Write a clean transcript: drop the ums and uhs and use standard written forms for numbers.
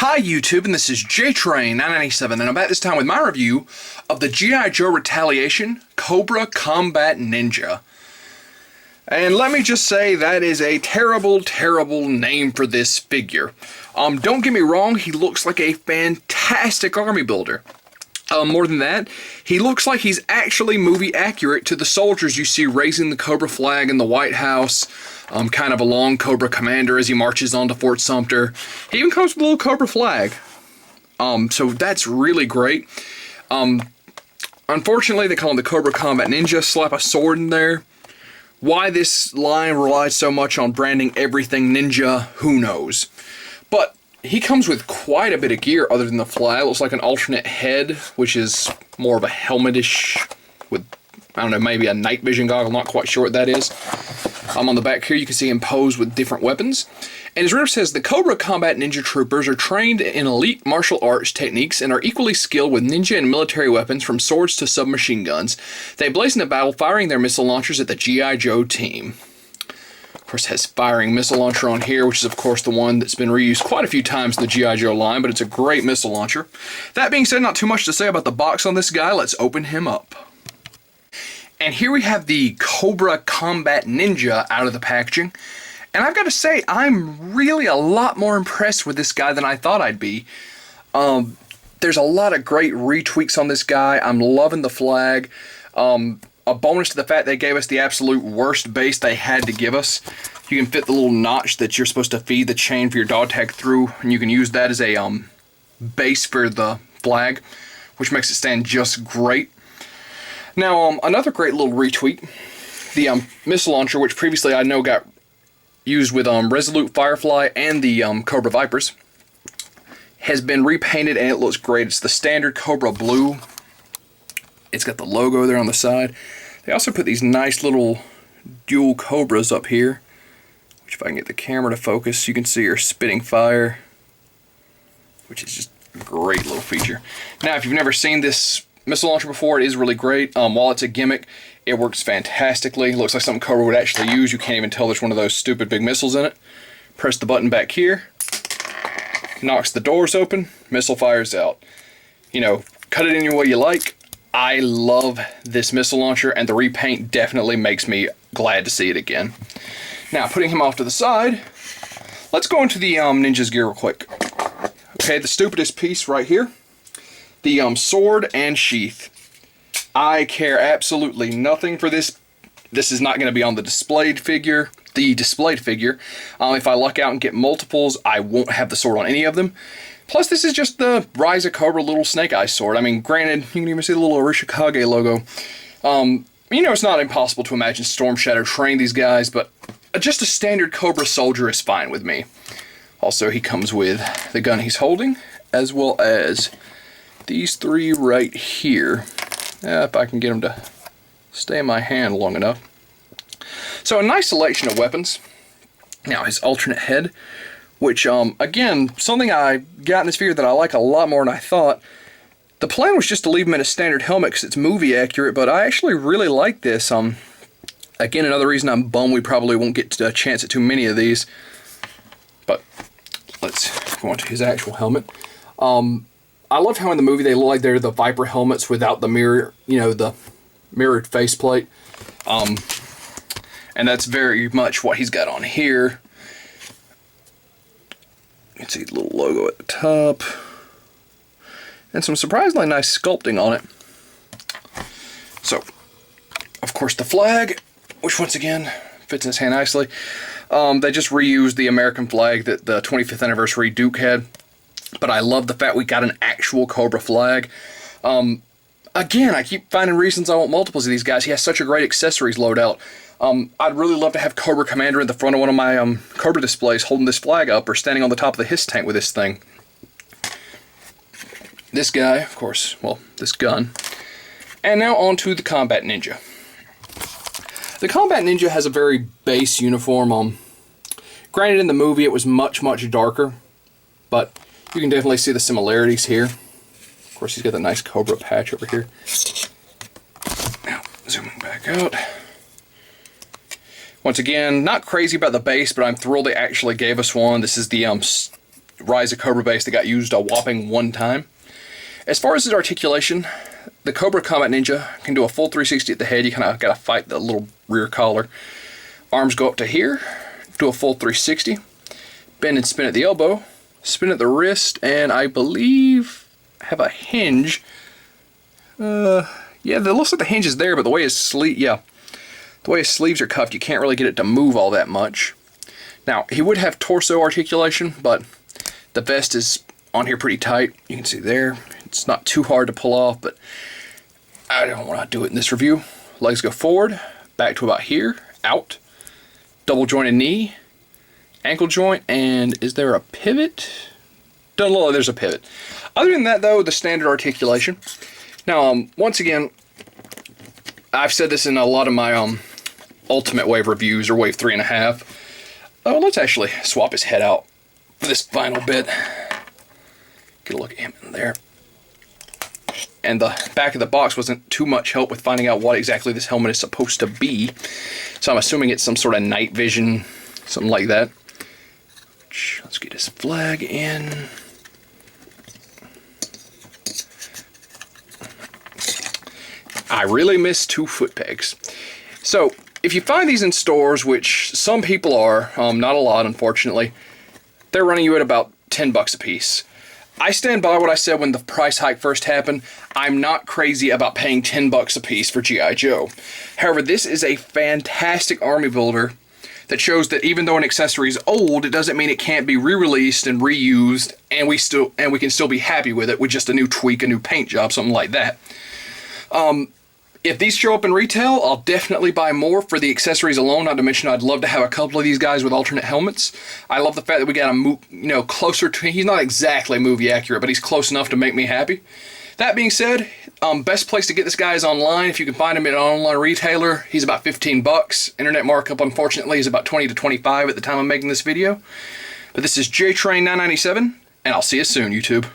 Hi YouTube, and this is JTrain997, and I'm back this time with my review of the G.I. Joe Retaliation Cobra Combat Ninja. And let me just say, that is a terrible, terrible name for this figure. Don't get me wrong, he looks like a fantastic army builder. More than that, he looks like he's actually movie accurate to the soldiers you see raising the Cobra flag in the White House, kind of along Cobra Commander as he marches onto Fort Sumter. He even comes with a little Cobra flag. So that's really great. Unfortunately, they call him the Cobra Combat Ninja, slap a sword in there. Why this line relies so much on branding everything ninja, who knows. But he comes with quite a bit of gear other than the flag. It looks like an alternate head, which is more of a helmetish with, I don't know, maybe a night vision goggle, not quite sure what that is. On the back here you can see him posed with different weapons. And his rider says, the Cobra Combat Ninja troopers are trained in elite martial arts techniques and are equally skilled with ninja and military weapons from swords to submachine guns. They blaze into battle, firing their missile launchers at the G.I. Joe team. Of course, it has firing missile launcher on here, which is of course the one that's been reused quite a few times in the G.I. Joe line, but it's a great missile launcher. That being said, not too much to say about the box on this guy. Let's open him up. And here we have the Cobra Combat Ninja out of the packaging. And I've got to say, I'm really a lot more impressed with this guy than I thought I'd be. There's a lot of great retweaks on this guy. I'm loving the flag. A bonus to the fact they gave us the absolute worst base they had to give us. You can fit the little notch that you're supposed to feed the chain for your dog tag through, and you can use that as a base for the flag, which makes it stand just great. Now, another great little retweak, the missile launcher, which previously I know got used with Resolute Firefly and the Cobra Vipers, has been repainted and it looks great. It's the standard Cobra blue. It's got the logo there on the side. They also put these nice little dual Cobras up here, which if I can get the camera to focus, you can see are spitting fire, which is just a great little feature. Now, if you've never seen this missile launcher before, it is really great. While it's a gimmick, it works fantastically. It looks like something Cobra would actually use. You can't even tell there's one of those stupid big missiles in it. Press the button back here, knocks the doors open, missile fires out. You know, cut it any way you like. I love this missile launcher, and the repaint definitely makes me glad to see it again. Now, putting him off to the side, let's go into the Ninja's gear real quick. Okay, the stupidest piece right here. The sword and sheath. I care absolutely nothing for this. This is not going to be on the displayed figure. If I luck out and get multiples, I won't have the sword on any of them. Plus, this is just the Rise of Cobra little Snake Eyes sword. I mean, granted, you can even see the little Arishikage logo. You know, it's not impossible to imagine Storm Shadow train these guys, but just a standard Cobra soldier is fine with me. Also, he comes with the gun he's holding, as well as these three right here. If I can get them to stay in my hand long enough. So a nice selection of weapons. Now his alternate head, which again, something I got in this figure that I like a lot more than I thought. The plan was just to leave him in a standard helmet because it's movie accurate, but I actually really like this. Again, another reason I'm bummed we probably won't get a chance at too many of these. But let's go on to his actual helmet. I love how in the movie they look like they're the Viper helmets without the mirror, you know, the mirrored faceplate. And that's very much what he's got on here. You can see the little logo at the top. And some surprisingly nice sculpting on it. So, of course, the flag, which once again fits in his hand nicely. They just reused the American flag that the 25th anniversary Duke had. But I love the fact we got an actual Cobra flag. Again, I keep finding reasons I want multiples of these guys. He has such a great accessories loadout. I'd really love to have Cobra Commander in the front of one of my Cobra displays holding this flag up or standing on the top of the HISS tank with this thing. This guy, of course, well, this gun. And now on to the Combat Ninja. The Combat Ninja has a very base uniform. Granted, in the movie it was much, much darker, but you can definitely see the similarities here. Of course, he's got the nice Cobra patch over here. Now, zooming back out. Once again, not crazy about the base, but I'm thrilled they actually gave us one. This is the Rise of Cobra base that got used a whopping 1 time. As far as his articulation, the Cobra Combat Ninja can do a full 360 at the head. You kind of got to fight the little rear collar. Arms go up to here, do a full 360. Bend and spin at the elbow, spin at the wrist, and I believe have a hinge. Yeah, it looks like the hinge is there, but the way his sleeves are cuffed, you can't really get it to move all that much. Now, he would have torso articulation, but the vest is on here pretty tight. You can see there. It's not too hard to pull off, but I don't want to do it in this review. Legs go forward, back to about here, out. Double jointed knee, ankle joint, and is there a pivot? Doesn't look like there's a pivot. Other than that, though, the standard articulation. Now, once again, I've said this in a lot of my Ultimate Wave reviews, or Wave 3.5. Oh, let's actually swap his head out for this final bit. Get a look at him in there. And the back of the box wasn't too much help with finding out what exactly this helmet is supposed to be. So I'm assuming it's some sort of night vision, something like that. Let's get his flag in. I really miss 2 foot pegs. So if you find these in stores, which some people are, not a lot unfortunately, they're running you at about 10 bucks a piece. I stand by what I said when the price hike first happened. I'm not crazy about paying 10 bucks a piece for G.I. Joe. However, this is a fantastic army builder that shows that even though an accessory is old, it doesn't mean it can't be re-released and reused, and we can still be happy with it with just a new tweak, a new paint job, something like that. If these show up in retail, I'll definitely buy more for the accessories alone. Not to mention, I'd love to have a couple of these guys with alternate helmets. I love the fact that we got him, closer to. He's not exactly movie accurate, but he's close enough to make me happy. That being said, best place to get this guy is online. If you can find him at an online retailer, he's about 15 bucks. Internet markup, unfortunately, is about 20 to 25 at the time I'm making this video. But this is JTrain997, and I'll see you soon, YouTube.